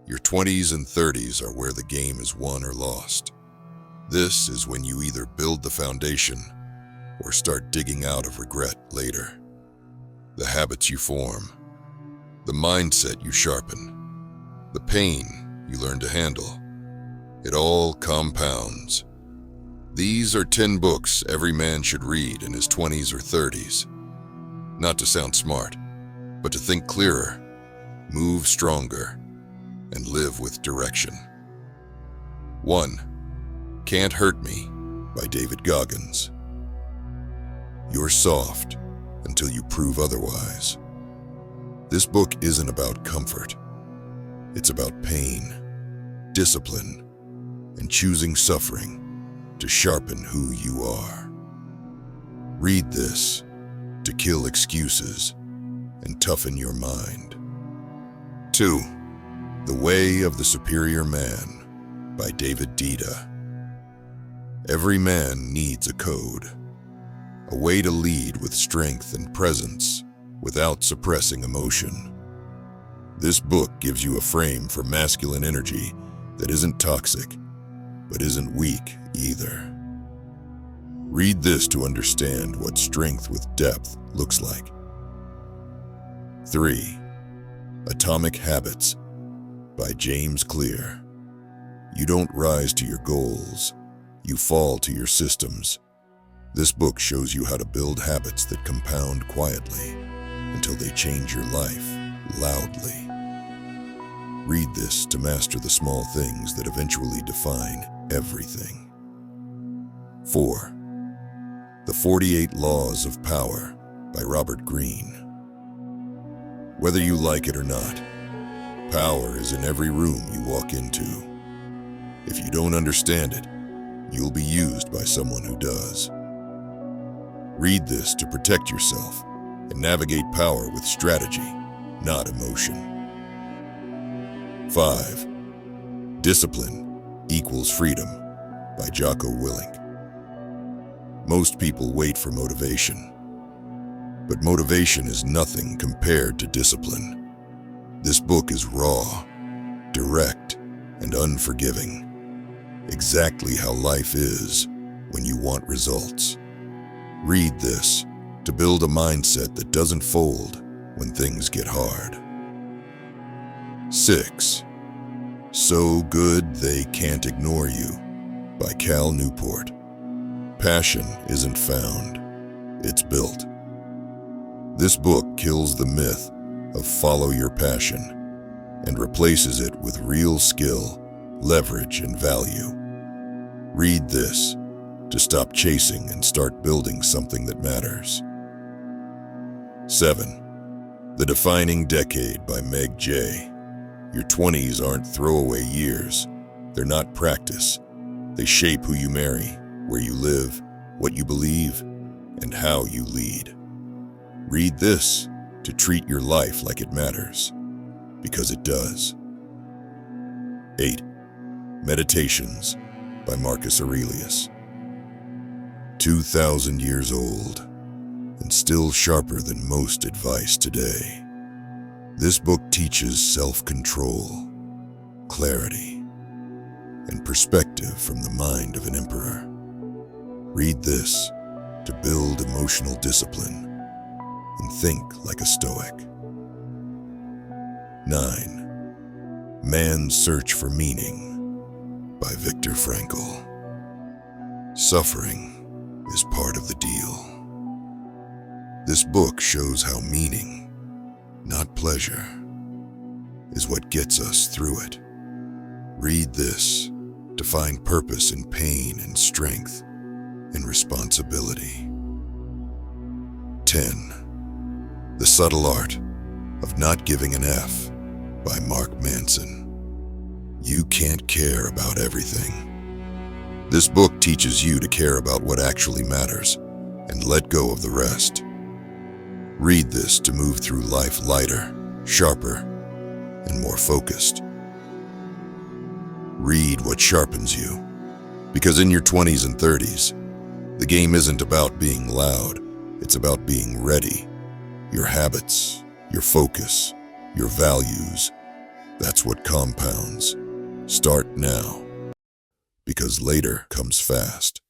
Your 20s and 30s are where the game is won or lost. This is when you either build the foundation or start digging out of regret later. The habits you form, the mindset you sharpen, the pain you learn to handle, it all compounds. These are 10 books every man should read in his 20s or 30s. Not to sound smart, but to think clearer, move stronger, and live with direction. 1. Can't Hurt Me by David Goggins. You're soft until you prove otherwise. This book isn't about comfort. It's about pain, discipline, and choosing suffering to sharpen who you are. Read this to kill excuses and toughen your mind. 2. The Way of the Superior Man by David Dida. Every man needs a code, a way to lead with strength and presence without suppressing emotion. This book gives you a frame for masculine energy that isn't toxic, but isn't weak either. Read this to understand what strength with depth looks like. 3. Atomic Habits by James Clear. You don't rise to your goals, you fall to your systems. This book shows you how to build habits that compound quietly until they change your life loudly. Read this to master the small things that eventually define everything. 4. The 48 Laws of Power by Robert Greene. Whether you like it or not, power is in every room you walk into. If you don't understand it, you'll be used by someone who does. Read this to protect yourself and navigate power with strategy, not emotion. 5. Discipline Equals Freedom by Jocko Willink. Most people wait for motivation, but motivation is nothing compared to discipline. This book is raw, direct, and unforgiving. Exactly how life is when you want results. Read this to build a mindset that doesn't fold when things get hard. 6. So Good They Can't Ignore You by Cal Newport. Passion isn't found, it's built. This book kills the myth of follow your passion and replaces it with real skill, leverage, and value. Read this to stop chasing and start building something that matters. 7. The Defining Decade by Meg Jay. Your 20s aren't throwaway years. They're not practice. They shape who you marry, where you live, what you believe, and how you lead. Read this to treat your life like it matters, because it does. 8. Meditations by Marcus Aurelius. 2,000 years old, and still sharper than most advice today. This book teaches self-control, clarity, and perspective from the mind of an emperor. Read this to build emotional discipline and think like a Stoic. 9. Man's Search for Meaning by Viktor Frankl. Suffering is part of the deal. This book shows how meaning, not pleasure, is what gets us through it. Read this to find purpose in pain and strength in responsibility. 10. The Subtle Art of Not Giving an F by Mark Manson. You can't care about everything. This book teaches you to care about what actually matters and let go of the rest. Read this to move through life lighter, sharper, and more focused. Read what sharpens you, because in your 20s and 30s, the game isn't about being loud, it's about being ready. Your habits, your focus, your values, That's what compounds. Start now, because later comes fast.